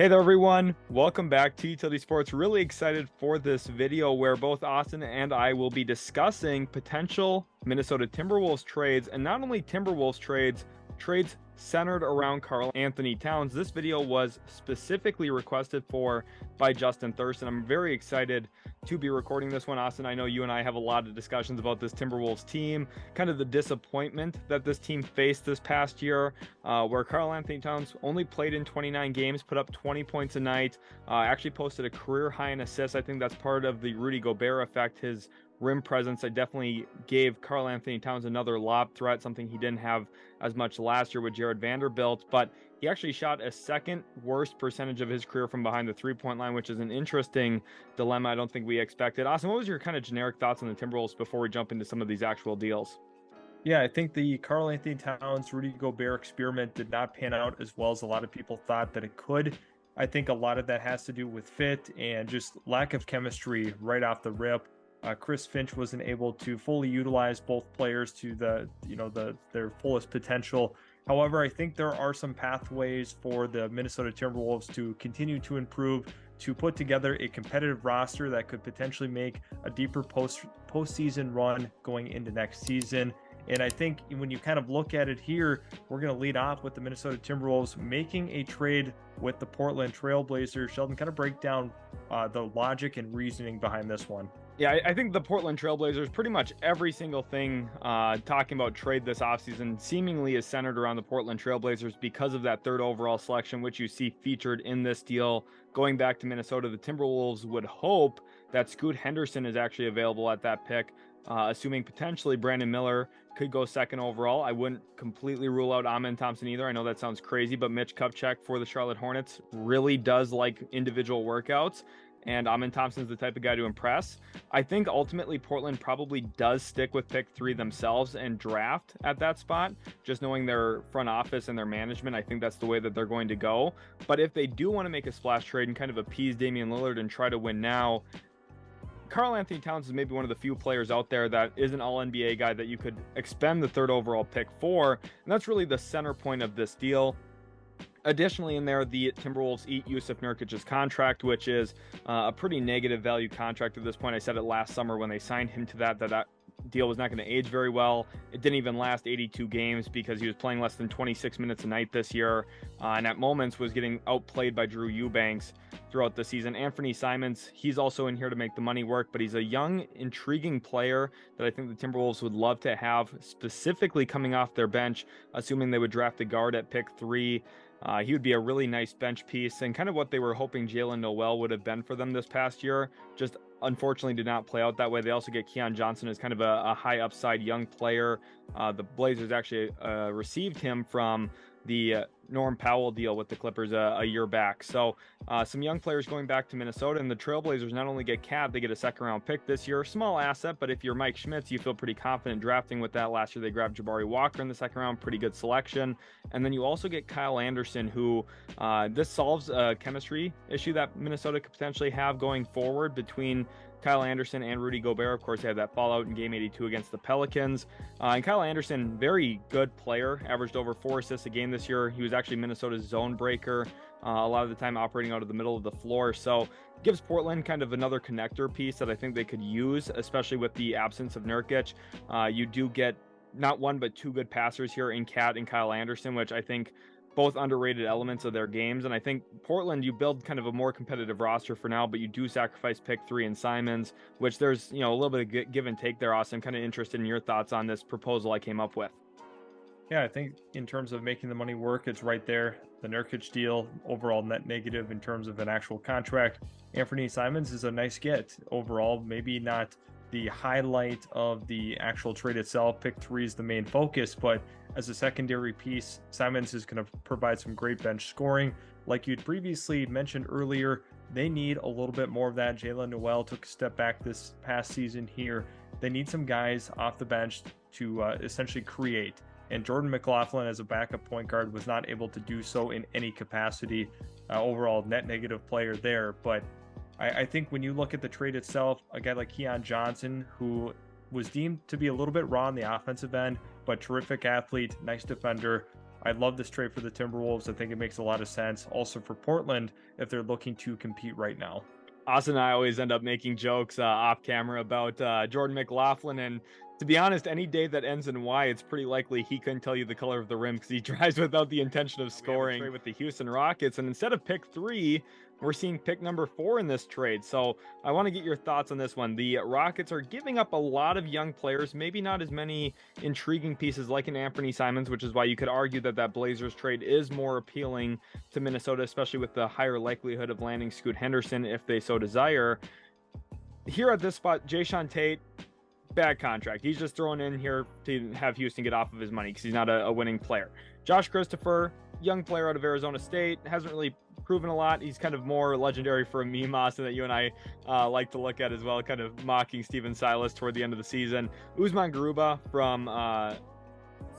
Hey there, everyone. Welcome back to Utility Sports. Really excited for this video where both Austin and I will be discussing potential Minnesota Timberwolves trades, and not only Timberwolves trades centered around Karl-Anthony Towns. This video was specifically requested for by Justin Thurston. I'm very excited to be recording this one. Austin, I know you and I have a lot of discussions about this Timberwolves team, kind of the disappointment that this team faced this past year, where Karl-Anthony Towns only played in 29 games, put up 20 points a night, actually posted a career high in assists. I think that's part of the Rudy Gobert effect. His rim presence, I definitely gave Karl-Anthony Towns another lob threat, something he didn't have as much last year with Jared Vanderbilt, but he actually shot a second worst percentage of his career from behind the three-point line, which is an interesting dilemma I don't think we expected. Austin, what was your kind of generic thoughts on the Timberwolves before we jump into some of these actual deals? Yeah, I think the Karl-Anthony Towns, Rudy Gobert experiment did not pan out as well as a lot of people thought that it could. I think a lot of that has to do with fit and just lack of chemistry right off the rip. Chris Finch wasn't able to fully utilize both players to their fullest potential. However, I think there are some pathways for the Minnesota Timberwolves to continue to improve, to put together a competitive roster that could potentially make a deeper postseason run going into next season. And I think when you kind of look at it here, we're going to lead off with the Minnesota Timberwolves making a trade with the Portland Trail Blazers. Sheldon, kind of break down the logic and reasoning behind this one. Yeah, I think the Portland Trail Blazers, pretty much every single thing talking about trade this offseason seemingly is centered around the Portland Trail Blazers because of that third overall selection, which you see featured in this deal. Going back to Minnesota, the Timberwolves would hope that Scoot Henderson is actually available at that pick, assuming potentially Brandon Miller could go second overall. I wouldn't completely rule out Amen Thompson either. I know that sounds crazy, but Mitch Kupchak for the Charlotte Hornets really does like individual workouts, and Amen Thompson's the type of guy to impress. I think ultimately Portland probably does stick with pick 3 themselves and draft at that spot, just knowing their front office and their management. I think that's the way that they're going to go. But if they do want to make a splash trade and kind of appease Damian Lillard and try to win now, Karl-Anthony Towns is maybe one of the few players out there that is an all-NBA guy that you could expend the third overall pick for, and that's really the center point of this deal. Additionally, in there, the Timberwolves eat Jusuf Nurkic's contract, which is a pretty negative value contract at this point. I said it last summer when they signed him to that deal was not going to age very well. It didn't even last 82 games because he was playing less than 26 minutes a night this year, and at moments was getting outplayed by Drew Eubanks throughout the season. Anfernee Simons, he's also in here to make the money work, but he's a young, intriguing player that I think the Timberwolves would love to have, specifically coming off their bench, assuming they would draft a guard at pick 3. He would be a really nice bench piece and kind of what they were hoping Jalen Noel would have been for them this past year. Just unfortunately did not play out that way. They also get Keon Johnson as kind of a high upside young player. The Blazers actually received him from the Norm Powell deal with the Clippers a year back. So some young players going back to Minnesota, and the Trailblazers not only get Cat, they get a second round pick this year. Small asset, but if you're Mike Schmitz, you feel pretty confident drafting with that. Last year they grabbed Jabari Walker in the second round, pretty good selection. And then you also get Kyle Anderson, who this solves a chemistry issue that Minnesota could potentially have going forward between Kyle Anderson and Rudy Gobert. Of course, they had that fallout in Game 82 against the Pelicans. And Kyle Anderson, very good player, averaged over 4 assists a game this year. He was actually Minnesota's zone breaker, a lot of the time operating out of the middle of the floor. So gives Portland kind of another connector piece that I think they could use, especially with the absence of Nurkic. You do get not one, but 2 good passers here in Cat and Kyle Anderson, which I think both underrated elements of their games. And I think Portland, you build kind of a more competitive roster for now, but you do sacrifice pick 3 in Simons, which there's, a little bit of give and take there. Austin, I'm kind of interested in your thoughts on this proposal I came up with. Yeah, I think in terms of making the money work, it's right there. The Nurkic deal, overall net negative in terms of an actual contract. Anfernee Simons is a nice get overall, maybe not the highlight of the actual trade itself. Pick 3 is the main focus, but as a secondary piece, Simons is going to provide some great bench scoring. Like you'd previously mentioned earlier, they need a little bit more of that. Jalen Noel took a step back this past season here. They need some guys off the bench to essentially create. And Jordan McLaughlin as a backup point guard was not able to do so in any capacity. Overall net negative player there. But I think when you look at the trade itself, a guy like Keon Johnson, who was deemed to be a little bit raw on the offensive end, but terrific athlete, nice defender, I love this trade for the Timberwolves. I think it makes a lot of sense. Also for Portland, if they're looking to compete right now. Austin and I always end up making jokes off camera about Jordan McLaughlin, and to be honest, any day that ends in Y, it's pretty likely he couldn't tell you the color of the rim because he drives without the intention of scoring. We have a trade with the Houston Rockets, and instead of pick 3, we're seeing pick number 4 in this trade. So I want to get your thoughts on this one. The Rockets are giving up a lot of young players, maybe not as many intriguing pieces like an Anfernee Simons, which is why you could argue that that Blazers trade is more appealing to Minnesota, especially with the higher likelihood of landing Scoot Henderson if they so desire. Here at this spot, Jae'Sean Tate, bad contract. He's just thrown in here to have Houston get off of his money because he's not a winning player. Josh Christopher, young player out of Arizona State, hasn't really proven a lot. He's kind of more legendary for a meme, Austin, that you and I like to look at as well, kind of mocking Steven Silas toward the end of the season. Usman Garuba from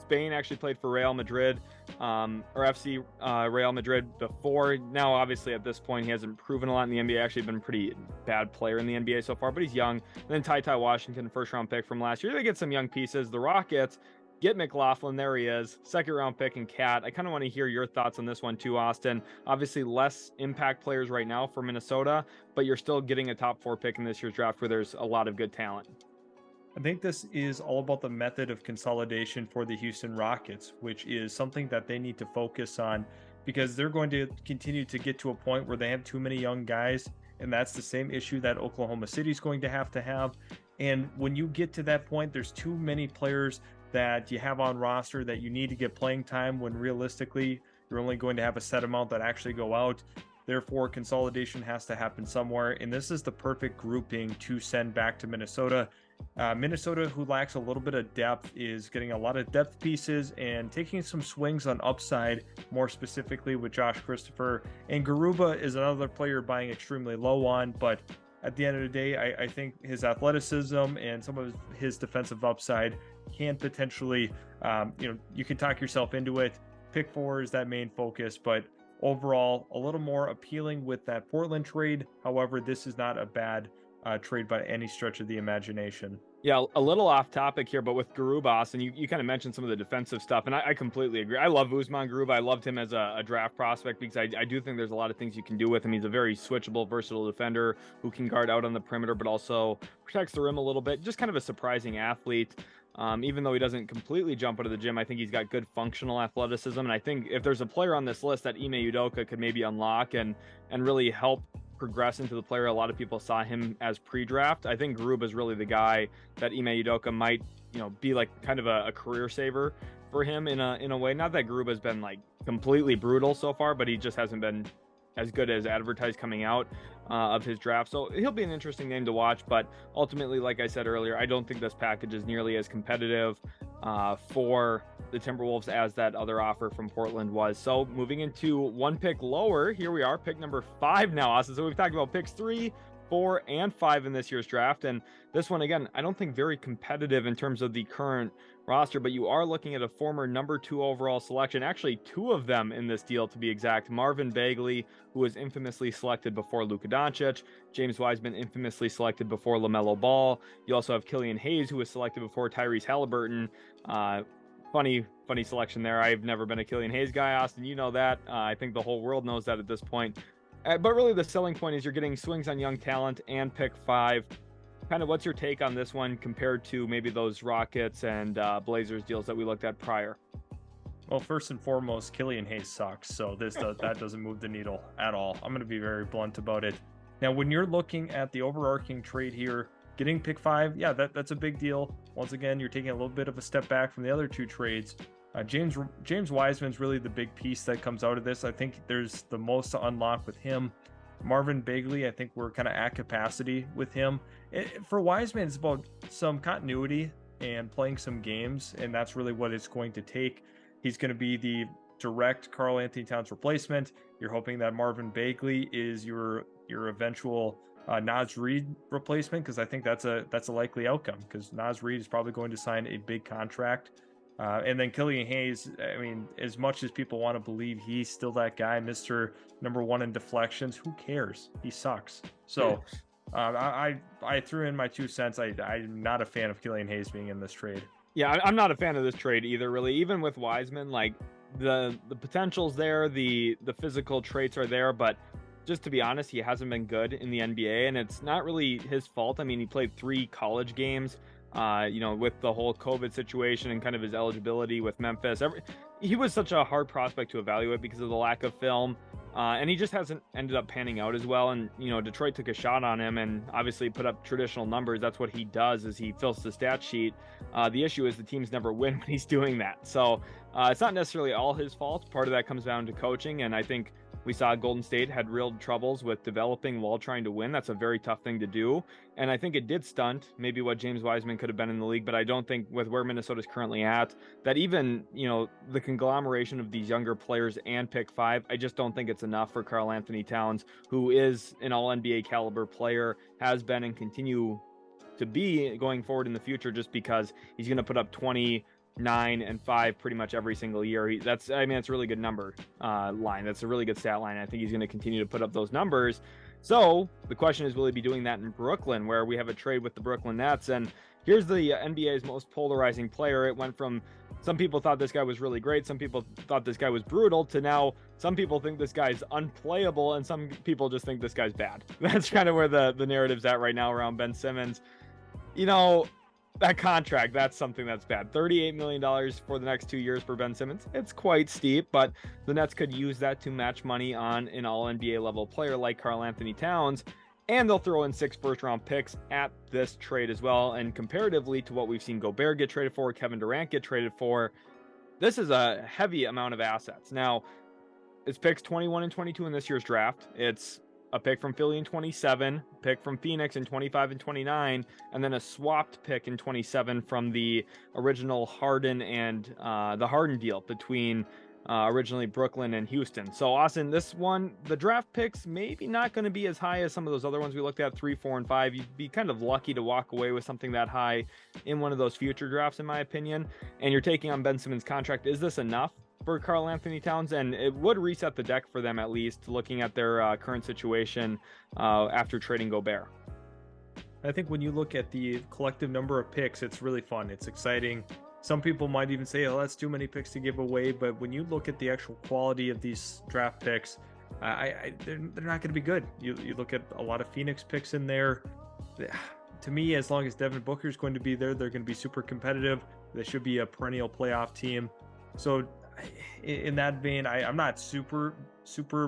Spain actually played for Real Madrid or FC Real Madrid before. Now, obviously, at this point, he hasn't proven a lot in the NBA. Actually been a pretty bad player in the NBA so far, but he's young. And then Ty Washington, first-round pick from last year. They get some young pieces. The Rockets get McLaughlin. There he is. Second-round pick and Cat. I kind of want to hear your thoughts on this one too, Austin. Obviously, less impact players right now for Minnesota, but you're still getting a top 4 pick in this year's draft where there's a lot of good talent. I think this is all about the method of consolidation for the Houston Rockets, which is something that they need to focus on because they're going to continue to get to a point where they have too many young guys. And that's the same issue that Oklahoma City is going to have. And when you get to that point, there's too many players that you have on roster that you need to get playing time when realistically you're only going to have a set amount that actually go out. Therefore, consolidation has to happen somewhere. And this is the perfect grouping to send back to Minnesota. Minnesota, who lacks a little bit of depth, is getting a lot of depth pieces and taking some swings on upside, more specifically with Josh Christopher. And Garuba is another player buying extremely low on, but at the end of the day, I think his athleticism and some of his defensive upside can potentially, you can talk yourself into it. Pick 4 is that main focus, but overall, a little more appealing with that Portland trade. However, this is not a bad trade by any stretch of the imagination. Yeah, a little off topic here, but with Garuba, and you kind of mentioned some of the defensive stuff, and I completely agree. I love Usman Garuba. I loved him as a draft prospect because I do think there's a lot of things you can do with him. He's a very switchable, versatile defender who can guard out on the perimeter, but also protects the rim a little bit. Just kind of a surprising athlete. Even though he doesn't completely jump out of the gym, I think he's got good functional athleticism. And I think if there's a player on this list that Ime Udoka could maybe unlock and really help progress into the player a lot of people saw him as pre-draft, I think Garuba is really the guy that Ime Udoka might, be like kind of a career saver for him in a way. Not that Garuba has been like completely brutal so far, but he just hasn't been as good as advertised coming out of his draft. So he'll be an interesting name to watch, but ultimately, like I said earlier, I don't think this package is nearly as competitive for the Timberwolves as that other offer from Portland was. So moving into one pick lower, here we are, pick number 5 now, Austin. So we've talked about picks 3, 4, and 5 in this year's draft. And this one, again, I don't think very competitive in terms of the current roster, but you are looking at a former number 2 overall selection, actually 2 of them in this deal to be exact. Marvin Bagley, who was infamously selected before Luka Doncic, James Wiseman infamously selected before LaMelo Ball. You also have Killian Hayes, who was selected before Tyrese Halliburton. Funny selection there. I've never been a Killian Hayes guy, Austin. You know that. I think the whole world knows that at this point. But really the selling point is you're getting swings on young talent and pick 5. Kind of what's your take on this one compared to maybe those Rockets and Blazers deals that we looked at prior? Well, first and foremost, Killian Hayes sucks, so that doesn't move the needle at all. I'm going to be very blunt about it. Now, when you're looking at the overarching trade here, getting pick 5, yeah, that's a big deal. Once again, you're taking a little bit of a step back from the other 2 trades. James Wiseman's really the big piece that comes out of this. I think there's the most to unlock with him. Marvin Bagley, I think we're kind of at capacity with him. For Wiseman, it's about some continuity and playing some games, and that's really what it's going to take. He's going to be the direct Karl-Anthony Towns replacement. You're hoping that Marvin Bagley is your eventual Naz Reid replacement, because I think that's a likely outcome, because Naz Reid is probably going to sign a big contract. And then Killian Hayes, I mean, as much as people want to believe he's still that guy, Mr. Number 1 in deflections, who cares? He sucks. So I threw in my 2 cents. I'm not a fan of Killian Hayes being in this trade. Yeah, I'm not a fan of this trade either, really. Even with Wiseman, like, the potential's there, the physical traits are there, but just to be honest, he hasn't been good in the NBA, and it's not really his fault. I mean, he played 3 college games, with the whole COVID situation and kind of his eligibility with Memphis. He was such a hard prospect to evaluate because of the lack of film, and he just hasn't ended up panning out as well. And, Detroit took a shot on him and obviously put up traditional numbers. That's what he does, is he fills the stat sheet. The issue is the teams never win when he's doing that. So it's not necessarily all his fault. Part of that comes down to coaching, and I think we saw Golden State had real troubles with developing while trying to win. That's a very tough thing to do. And I think it did stunt maybe what James Wiseman could have been in the league, but I don't think with where Minnesota's currently at, that even, the conglomeration of these younger players and pick 5, I just don't think it's enough for Karl-Anthony Towns, who is an all NBA caliber player, has been and continue to be going forward in the future, just because he's going to put up 20, 9 and 5 pretty much every single year. That's a really good number line. That's a really good stat line. I think he's going to continue to put up those numbers. So the question is, will he be doing that in Brooklyn, where we have a trade with the Brooklyn Nets? And here's the NBA's most polarizing player. It went from some people thought this guy was really great, some people thought this guy was brutal, to now some people think this guy's unplayable, and some people just think this guy's bad. That's kind of where the narrative's at right now around Ben Simmons. That contract, that's something that's bad. $38 million for the next 2 years for Ben Simmons. It's quite steep, but the Nets could use that to match money on an all-NBA level player like Karl-Anthony Towns, and they'll throw in 6 first-round picks at this trade as well. And comparatively to what we've seen Gobert get traded for, Kevin Durant get traded for, this is a heavy amount of assets. Now, it's picks 21 and 22 in this year's draft. It's a pick from Philly in 27, pick from Phoenix in 25 and 29, and then a swapped pick in 27 from the original Harden and the Harden deal between originally Brooklyn and Houston. So Austin, this one, the draft picks maybe not going to be as high as some of those other ones we looked at, 3, 4, and 5. You'd be kind of lucky to walk away with something that high in one of those future drafts, in my opinion. And you're taking on Ben Simmons' contract. Is this enough for Karl-Anthony Towns? And it would reset the deck for them, at least looking at their current situation after trading Gobert. I think when you look at the collective number of picks, it's really fun. It's exciting. Some people might even say, oh, that's too many picks to give away. But when you look at the actual quality of these draft picks, they're not going to be good. You look at a lot of Phoenix picks in there. To me, as long as Devin Booker is going to be there, they're going to be super competitive. They should be a perennial playoff team. So in that vein, I'm not super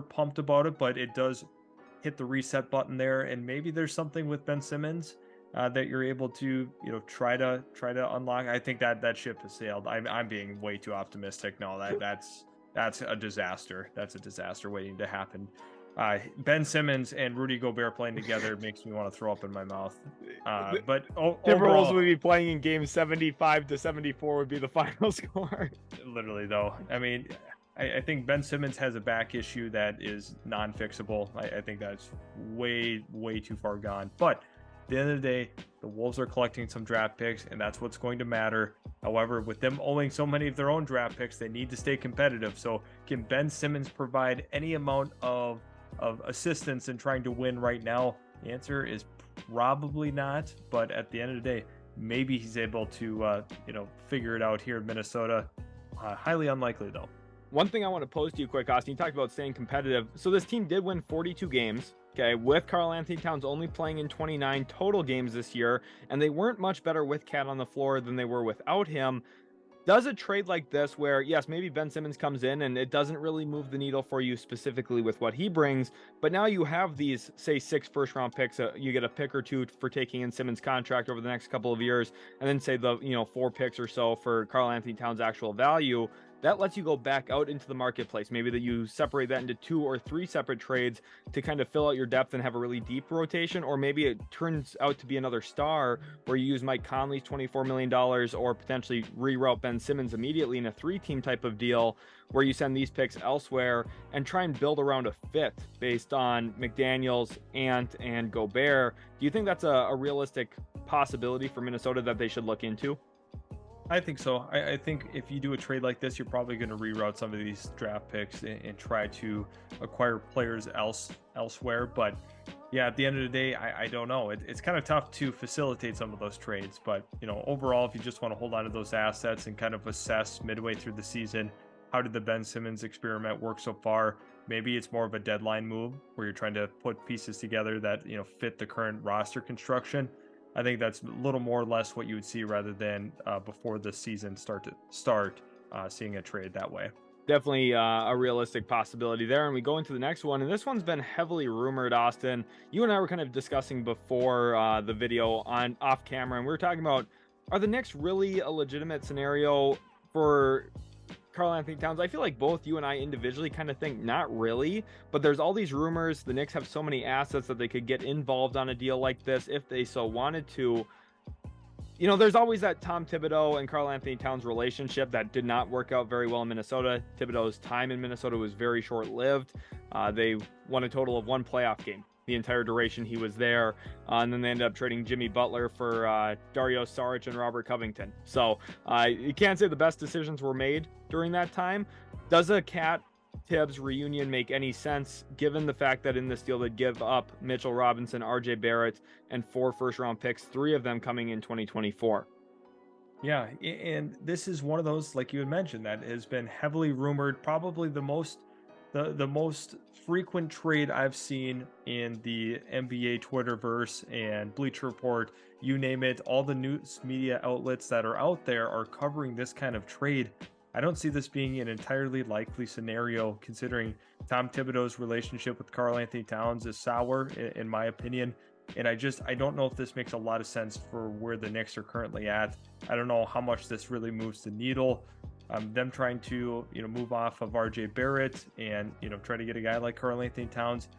pumped about it, but it does hit the reset button there. And maybe there's something with Ben Simmons that you're able to try to unlock. I think that ship has sailed. I'm being way too optimistic. No, that's a disaster. That's a disaster waiting to happen. Ben Simmons and Rudy Gobert playing together makes me want to throw up in my mouth. But Timberwolves would be playing in game 75 to 74 would be the final score. Literally, though. I mean, I think Ben Simmons has a back issue that is non-fixable. I think that's way too far gone. But at the end of the day, the Wolves are collecting some draft picks, and that's what's going to matter. However, with them owning so many of their own draft picks, they need to stay competitive. So can Ben Simmons provide any amount of assistance in trying to win right now? The answer is probably not, but at the end of the day, maybe he's able to figure it out here in Minnesota. Highly unlikely, though. One thing I want to pose to you quick, Austin, you talked about staying competitive. So this team did win 42 games, okay, with Karl-Anthony Towns only playing in 29 total games this year, and they weren't much better with Cat on the floor than they were without him. Does a trade like this, where yes, maybe Ben Simmons comes in and it doesn't really move the needle for you specifically with what he brings, but now you have these, say, 6 first-round picks, you get a pick or 2 for taking in Simmons' contract over the next couple of years, and then say the 4 picks or so for Karl-Anthony Towns' actual value. That lets you go back out into the marketplace. Maybe that you separate that into 2 or 3 separate trades to kind of fill out your depth and have a really deep rotation, or maybe it turns out to be another star where you use Mike Conley's $24 million or potentially reroute Ben Simmons immediately in a 3-team type of deal where you send these picks elsewhere and try and build around a fit based on McDaniels, Ant, and Gobert. Do you think that's a realistic possibility for Minnesota that they should look into? I think so. I think if you do a trade like this, you're probably going to reroute some of these draft picks and try to acquire players elsewhere. But yeah, at the end of the day, I don't know. It's kind of tough to facilitate some of those trades. But overall, if you just want to hold on to those assets and kind of assess midway through the season how did the Ben Simmons experiment work so far? Maybe it's more of a deadline move where you're trying to put pieces together that, fit the current roster construction. I think that's a little more or less what you would see rather than before the season seeing a trade that way. Definitely a realistic possibility there. And we go into the next one, and this one's been heavily rumored, Austin. You and I were kind of discussing before the video on off camera, and we were talking about, are the Knicks really a legitimate scenario for Karl-Anthony Towns? I feel like both you and I individually kind of think not really, but there's all these rumors. The Knicks have so many assets that they could get involved on a deal like this if they so wanted to. There's always that Tom Thibodeau and Karl-Anthony Towns relationship that did not work out very well in Minnesota. Thibodeau's time in Minnesota was very short-lived. They won a total of one playoff game the entire duration he was there. And then they ended up trading Jimmy Butler for Dario Saric and Robert Covington. So you can't say the best decisions were made during that time. Does a Cat Tibbs reunion make any sense given the fact that in this deal they give up Mitchell Robinson, RJ Barrett, and 4 first-round picks, 3 of them coming in 2024? Yeah, and this is one of those, like you had mentioned, that has been heavily rumored. Probably the most frequent trade I've seen in the NBA Twitterverse and Bleacher Report, you name it. All the news media outlets that are out there are covering this kind of trade. I don't see this being an entirely likely scenario, considering Tom Thibodeau's relationship with Karl-Anthony Towns is sour, in my opinion. And I don't know if this makes a lot of sense for where the Knicks are currently at. I don't know how much this really moves the needle. Them trying to, move off of RJ Barrett and, try to get a guy like Karl-Anthony Towns.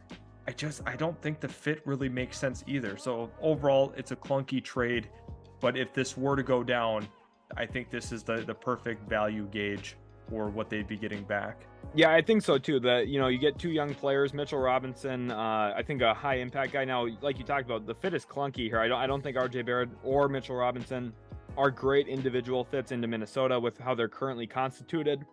I don't think the fit really makes sense either. So overall, it's a clunky trade. But if this were to go down, I think this is the perfect value gauge for what they'd be getting back. Yeah, I think so too. That you get 2 young players, Mitchell Robinson, I think a high impact guy. Now, like you talked about, the fit is clunky here. I don't think RJ Barrett or Mitchell Robinson are great individual fits into Minnesota with how they're currently constituted.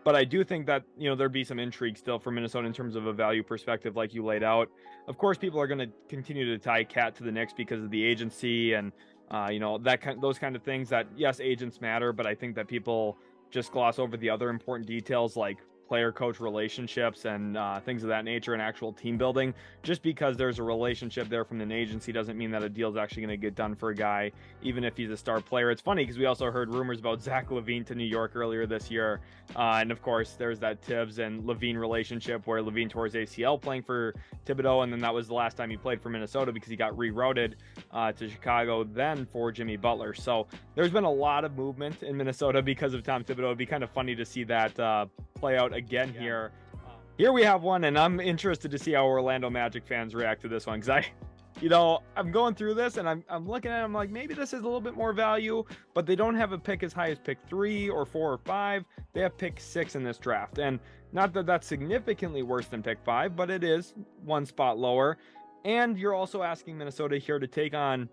But I do think that, there'd be some intrigue still for Minnesota in terms of a value perspective, like you laid out. Of course, people are going to continue to tie Cat to the Knicks because of the agency and those kind of things. That, yes, agents matter, but I think that people just gloss over the other important details like player-coach relationships and things of that nature and actual team building. Just because there's a relationship there from an agency doesn't mean that a deal is actually going to get done for a guy, even if he's a star player. It's funny because we also heard rumors about Zach LaVine to New York earlier this year. And of course, there's that Tibbs and LaVine relationship where LaVine tore his ACL playing for Thibodeau, and then that was the last time he played for Minnesota because he got rerouted to Chicago then for Jimmy Butler. So there's been a lot of movement in Minnesota because of Tom Thibodeau. It'd be kind of funny to see that play out again here. Here we have one, and I'm interested to see how Orlando Magic fans react to this one, because I'm going through this and I'm looking at it, I'm like, maybe this is a little bit more value, but they don't have a pick as high as pick 3 or 4 or 5. They have pick 6 in this draft, and not that that's significantly worse than pick 5, but it is one spot lower. And you're also asking Minnesota here to take on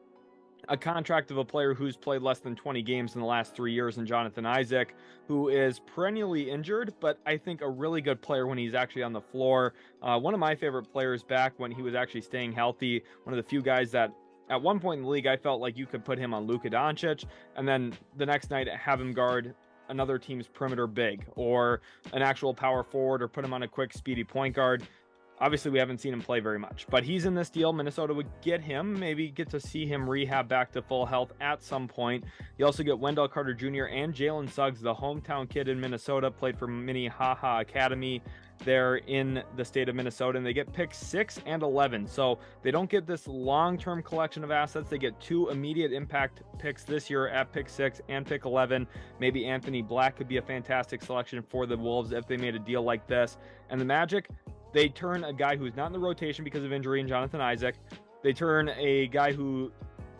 a contract of a player who's played less than 20 games in the last 3 years, and Jonathan Isaac, who is perennially injured, but I think a really good player when he's actually on the floor. One of my favorite players back when he was actually staying healthy. One of the few guys that at one point in the league, I felt like you could put him on Luka Doncic, and then the next night have him guard another team's perimeter big or an actual power forward, or put him on a quick, speedy point guard. Obviously, we haven't seen him play very much, but he's in this deal. Minnesota would get him, maybe get to see him rehab back to full health at some point. You also get Wendell Carter Jr. and Jalen Suggs, the hometown kid in Minnesota, played for Minnehaha Academy there in the state of Minnesota, and they get picks 6 and 11. So they don't get this long-term collection of assets. They get 2 immediate impact picks this year at pick 6 and pick 11. Maybe Anfernee Black could be a fantastic selection for the Wolves if they made a deal like this. And the Magic, they turn a guy who's not in the rotation because of injury in Jonathan Isaac. They turn a guy who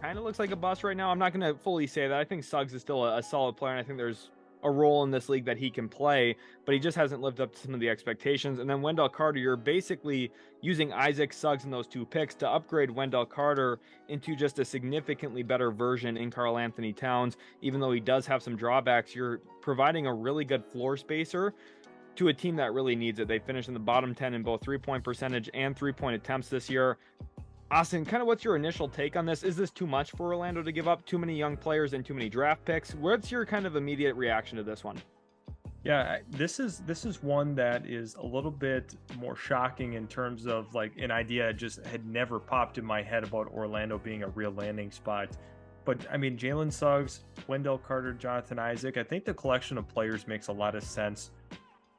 kind of looks like a bust right now. I'm not going to fully say that. I think Suggs is still a solid player, and I think there's a role in this league that he can play, but he just hasn't lived up to some of the expectations. And then Wendell Carter, you're basically using Isaac, Suggs, and those 2 picks to upgrade Wendell Carter into just a significantly better version in Karl-Anthony Towns. Even though he does have some drawbacks, you're providing a really good floor spacer to a team that really needs it. They finished in the bottom 10 in both 3-point percentage and 3-point attempts this year. Austin, kind of what's your initial take on this? Is this too much for Orlando to give up? Too many young players and too many draft picks? What's your kind of immediate reaction to this one? Yeah, this is one that is a little bit more shocking in terms of like an idea just had never popped in my head about Orlando being a real landing spot. But I mean, Jalen Suggs, Wendell Carter, Jonathan Isaac, I think the collection of players makes a lot of sense.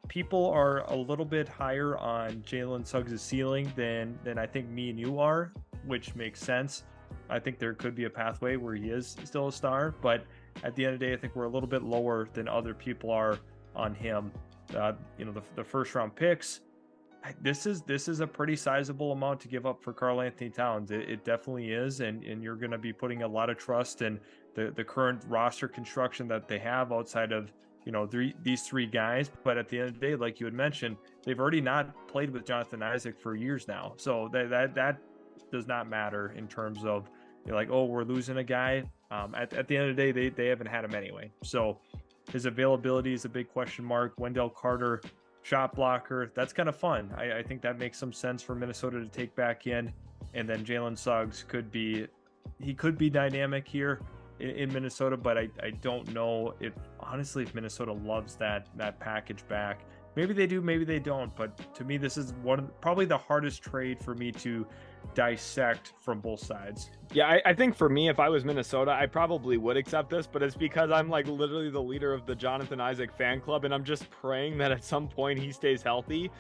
People are a little bit higher on Jalen Suggs' ceiling than I think me and you are, which makes sense. I think there could be a pathway where he is still a star, but at the end of the day, I think we're a little bit lower than other people are on him. The first round picks. This is a pretty sizable amount to give up for Karl-Anthony Towns. It definitely is, and you're going to be putting a lot of trust in the current roster construction that they have outside of these three guys. But at the end of the day, like you had mentioned, they've already not played with Jonathan Isaac for years now, so that does not matter in terms of like, oh, we're losing a guy. At the end of the day, they haven't had him anyway, so his availability is a big question mark. Wendell Carter, shot blocker, that's kind of fun. I think that makes some sense for Minnesota to take back in. And then Jalen Suggs could be dynamic here in Minnesota, but I don't know if Minnesota loves that package back. Maybe they do, maybe they don't. But to me, this is probably the hardest trade for me to dissect from both sides. Yeah, I think for me, if I was Minnesota, I probably would accept this, but it's because I'm like literally the leader of the Jonathan Isaac fan club, and I'm just praying that at some point he stays healthy,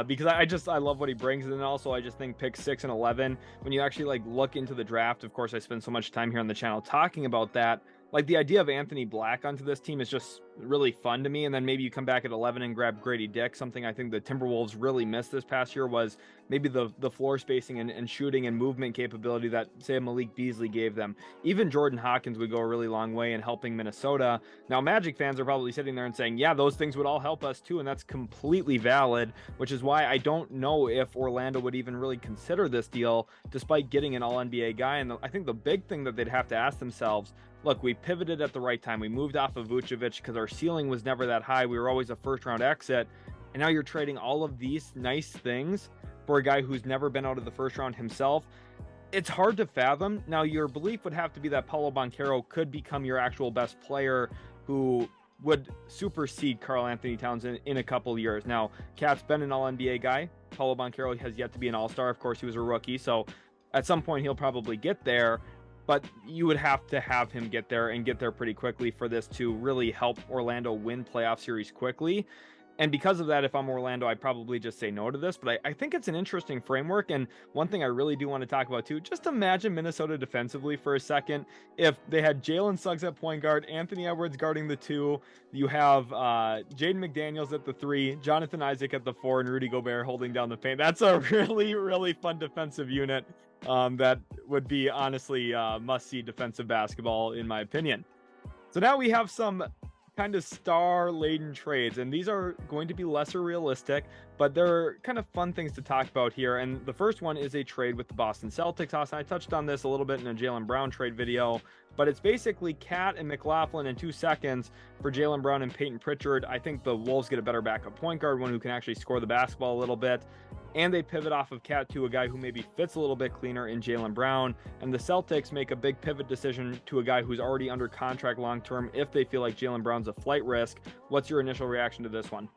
because I love what he brings. And then also I just think picks 6 and 11, when you actually like look into the draft, of course I spend so much time here on the channel talking about that, like the idea of Anthony Black onto this team is just really fun to me. And then maybe you come back at 11 and grab Grady Dick. Something I think the Timberwolves really missed this past year was maybe the floor spacing and shooting and movement capability that, say, Malik Beasley gave them. Even Jordan Hawkins would go a really long way in helping Minnesota. Now, Magic fans are probably sitting there and saying, yeah, those things would all help us too. And that's completely valid, which is why I don't know if Orlando would even really consider this deal, despite getting an all-NBA guy. And I think the big thing that they'd have to ask themselves, look, we pivoted at the right time. We moved off of Vucevic because our ceiling was never that high. We were always a first-round exit. And now you're trading all of these nice things for a guy who's never been out of the first round himself. It's hard to fathom. Now, your belief would have to be that Paolo Banchero could become your actual best player who would supersede Karl-Anthony Towns in a couple years. Now, Cat's been an all-NBA guy. Paolo Banchero has yet to be an all-star. Of course, he was a rookie. So at some point, he'll probably get there. But you would have to have him get there and get there pretty quickly for this to really help Orlando win playoff series quickly. And because of that, if I'm Orlando, I'd probably just say no to this. But I think it's an interesting framework. And one thing I really do want to talk about too, just imagine Minnesota defensively for a second. If they had Jalen Suggs at point guard, Anthony Edwards guarding the 2, you have Jaden McDaniels at the 3, Jonathan Isaac at the 4, and Rudy Gobert holding down the paint. That's a really, really fun defensive unit. That would be honestly must-see defensive basketball, in my opinion. So now we have some kind of star-laden trades, and these are going to be lesser realistic, but they're kind of fun things to talk about here. And the first one is a trade with the Boston Celtics. Austin, I touched on this a little bit in a Jaylen Brown trade video, but it's basically Cat and McLaughlin in 2 seconds for Jaylen Brown and Peyton Pritchard. I think the Wolves get a better backup point guard, one who can actually score the basketball a little bit. And they pivot off of Cat to a guy who maybe fits a little bit cleaner in Jaylen Brown. And the Celtics make a big pivot decision to a guy who's already under contract long-term if they feel like Jaylen Brown's a flight risk. What's your initial reaction to this one?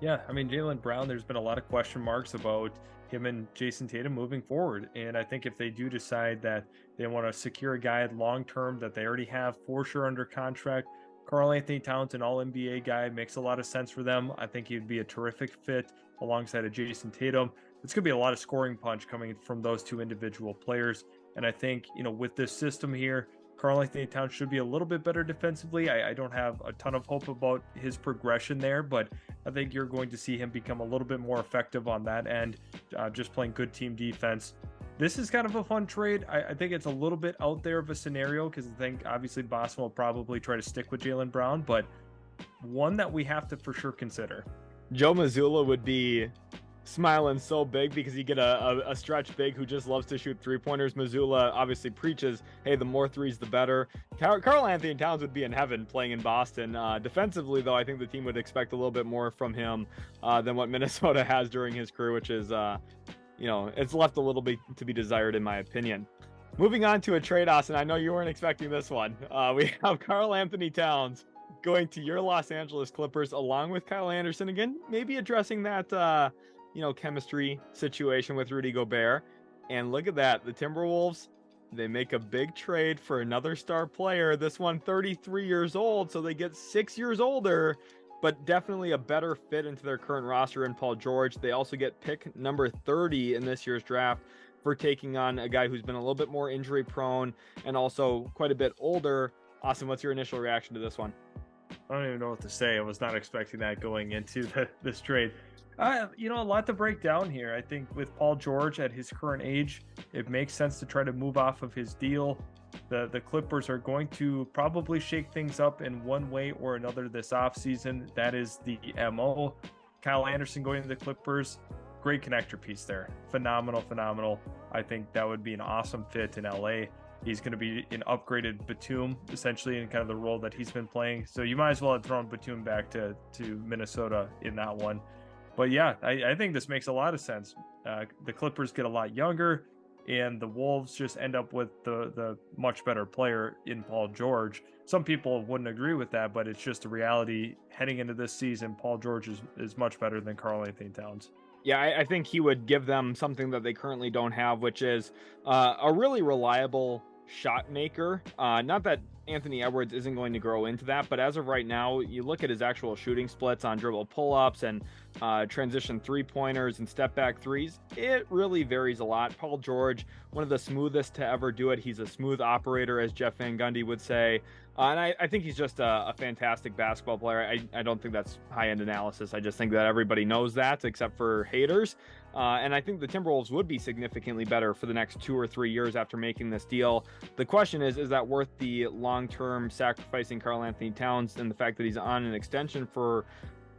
Yeah, I mean, Jaylen Brown, there's been a lot of question marks about him and Jason Tatum moving forward. And I think if they do decide that they want to secure a guy long-term that they already have for sure under contract, Karl-Anthony Towns, an all-NBA guy, makes a lot of sense for them. I think he'd be a terrific fit alongside of Jason Tatum. It's going to be a lot of scoring punch coming from those 2 individual players. And I think, with this system here, Karl-Anthony Towns should be a little bit better defensively. I don't have a ton of hope about his progression there, but I think you're going to see him become a little bit more effective on that end, just playing good team defense. This is kind of a fun trade. I think it's a little bit out there of a scenario because I think obviously Boston will probably try to stick with Jaylen Brown, but one that we have to for sure consider. Joe Mazzulla would be smiling so big because you get a stretch big who just loves to shoot 3-pointers. Mazzulla obviously preaches, hey, the more threes, the better. Karl-Anthony Towns would be in heaven playing in Boston. Defensively, though, I think the team would expect a little bit more from him than what Minnesota has during his career, which is, it's left a little bit to be desired, in my opinion. Moving on to a trade, Austin. I know you weren't expecting this one. We have Karl-Anthony Towns going to your Los Angeles Clippers along with Kyle Anderson again, maybe addressing that, chemistry situation with Rudy Gobert. And look at that. The Timberwolves, they make a big trade for another star player. This one 33 years old, so they get 6 years older, but definitely a better fit into their current roster in Paul George. They also get pick number 30 in this year's draft for taking on a guy who's been a little bit more injury prone and also quite a bit older. Austin, what's your initial reaction to this one? I don't even know what to say. I was not expecting that going into this trade. A lot to break down here. I think with Paul George at his current age, it makes sense to try to move off of his deal. The Clippers are going to probably shake things up in one way or another this offseason. That is the MO. Kyle Anderson going to the Clippers, great connector piece there. Phenomenal. I think that would be an awesome fit in LA. He's going to be an upgraded Batum, essentially, in kind of the role that he's been playing. So you might as well have thrown Batum back to Minnesota in that one. But yeah, I think this makes a lot of sense. The Clippers get a lot younger, and the Wolves just end up with the much better player in Paul George. Some people wouldn't agree with that, but it's just a reality. Heading into this season, Paul George is much better than Karl-Anthony Towns. Yeah, I think he would give them something that they currently don't have, which is a really reliable shot maker. Not that Anthony Edwards isn't going to grow into that, but as of right now, you look at his actual shooting splits on dribble pull-ups and transition three-pointers and step-back threes, it really varies a lot. Paul George, one of the smoothest to ever do it. He's a smooth operator, as Jeff Van Gundy would say. And I think he's just a fantastic basketball player. I don't think that's high-end analysis. I just think that everybody knows that, except for haters. And I think the Timberwolves would be significantly better for the next 2 or 3 years after making this deal. The question is that worth the long-term sacrificing Karl-Anthony Towns and the fact that he's on an extension for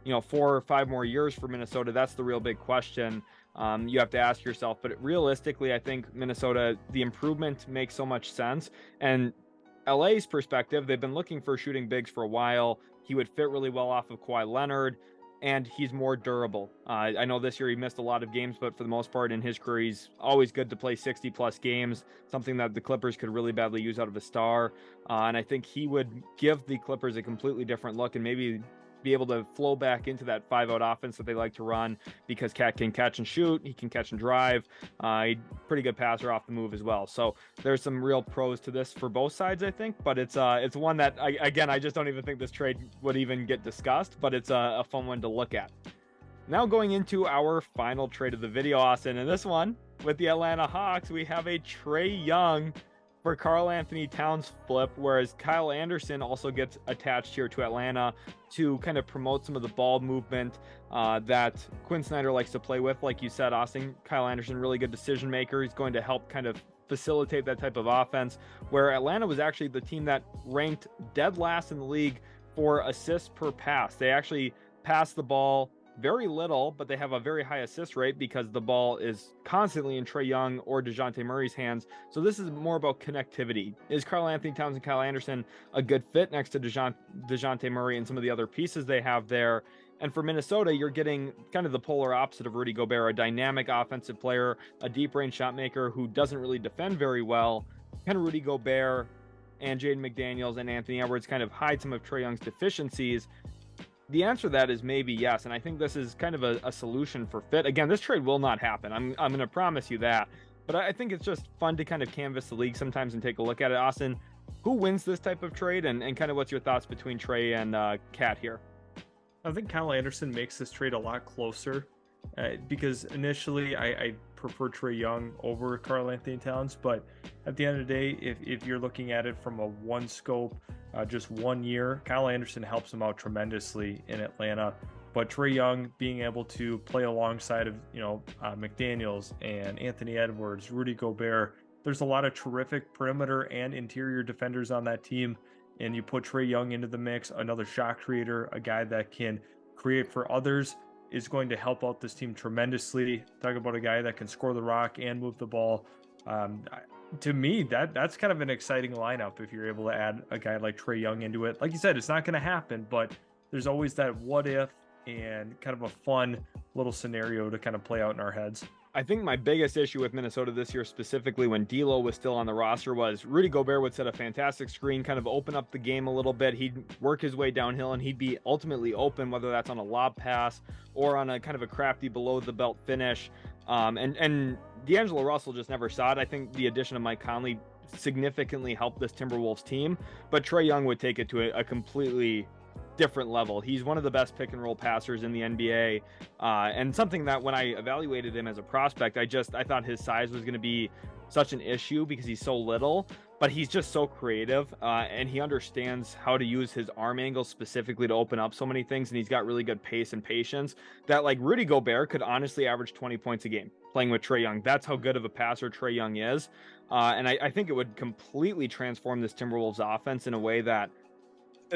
4 or 5 more years for Minnesota? That's the real big question. You have to ask yourself. But realistically, I think Minnesota, the improvement makes so much sense. And LA's perspective, they've been looking for shooting bigs for a while. He would fit really well off of Kawhi Leonard, and he's more durable. I know this year he missed a lot of games, but for the most part in his career, he's always good to play 60-plus games, something that the Clippers could really badly use out of a star. And I think he would give the Clippers a completely different look and maybe be able to flow back into that 5-out offense that they like to run, because Cat can catch and shoot, he can catch and drive, pretty good passer off the move as well. So there's some real pros to this for both sides, I think, but it's one that I just don't even think this trade would even get discussed, but it's a fun one to look at. Now going into our final trade of the video, Austin, and this one with the Atlanta Hawks, we have a Trae Young for Karl-Anthony Towns flip, whereas Kyle Anderson also gets attached here to Atlanta to kind of promote some of the ball movement that Quinn Snyder likes to play with. Like you said, Austin, Kyle Anderson, really good decision maker. He's going to help kind of facilitate that type of offense, where Atlanta was actually the team that ranked dead last in the league for assists per pass. They actually pass the ball very little, but they have a very high assist rate because the ball is constantly in Trae Young or DeJounte Murray's hands. So this is more about connectivity. Is Karl-Anthony Towns and Kyle Anderson a good fit next to DeJounte Murray and some of the other pieces they have there? And for Minnesota, you're getting kind of the polar opposite of Rudy Gobert, a dynamic offensive player, a deep range shot maker who doesn't really defend very well. Kind of Rudy Gobert and Jaden McDaniels and Anthony Edwards kind of hide some of Trae Young's deficiencies. The answer to that is maybe yes, and I think this is kind of a solution for fit. Again, this trade will not happen. I'm going to promise you that. But I think it's just fun to kind of canvas the league sometimes and take a look at it. Austin, who wins this type of trade, and kind of what's your thoughts between Trae and Cat here? I think Kyle Anderson makes this trade a lot closer because initially I prefer Trae Young over Karl-Anthony Towns, but at the end of the day, if you're looking at it from a one scope, just 1 year, Kyle Anderson helps him out tremendously in Atlanta. But Trae Young being able to play alongside of McDaniels and Anthony Edwards, Rudy Gobert, there's a lot of terrific perimeter and interior defenders on that team. And you put Trae Young into the mix, another shot creator, a guy that can create for others, is going to help out this team tremendously. Talk about a guy that can score the rock and move the ball. To me, that's kind of an exciting lineup if you're able to add a guy like Trae Young into it. Like you said, it's not going to happen, but there's always that what if and kind of a fun little scenario to kind of play out in our heads. I think my biggest issue with Minnesota this year, specifically when D'Lo was still on the roster, was Rudy Gobert would set a fantastic screen, kind of open up the game a little bit. He'd work his way downhill and he'd be ultimately open, whether that's on a lob pass or on a kind of a crafty below the belt finish. And D'Angelo Russell just never saw it. I think the addition of Mike Conley significantly helped this Timberwolves team, but Trae Young would take it to a completely different level. He's one of the best pick and roll passers in the NBA, and something that when I evaluated him as a prospect, I thought his size was going to be such an issue because he's so little, but he's just so creative, and he understands how to use his arm angle specifically to open up so many things, and he's got really good pace and patience that, like, Rudy Gobert could honestly average 20 points a game playing with Trae Young. That's how good of a passer Trae Young is, and I think it would completely transform this Timberwolves offense in a way that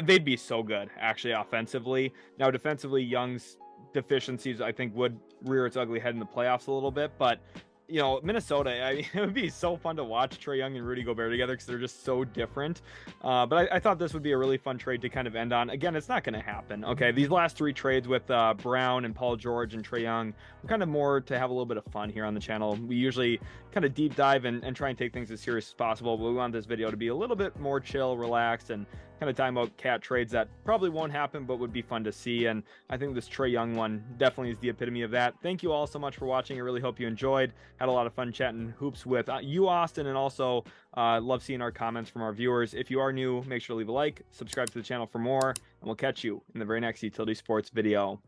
they'd be so good, actually, offensively. Now, defensively, Young's deficiencies, I think, would rear its ugly head in the playoffs a little bit. But, you know, Minnesota, it would be so fun to watch Trae Young and Rudy Gobert together because they're just so different. But I thought this would be a really fun trade to kind of end on. Again, it's not going to happen. Okay, these last three trades with Brown and Paul George and Trae Young were kind of more to have a little bit of fun here on the channel. We usually kind of deep dive and try and take things as serious as possible, but we want this video to be a little bit more chill, relaxed, and kind of talking about cat trades that probably won't happen but would be fun to see. And I think this Trae Young one definitely is the epitome of that. Thank you all so much for watching. I really hope you enjoyed. Had a lot of fun chatting hoops with you, Austin, and also love seeing our comments from our viewers. If you are new, make sure to leave a like, subscribe to the channel for more, and we'll catch you in the very next Utility Sports video.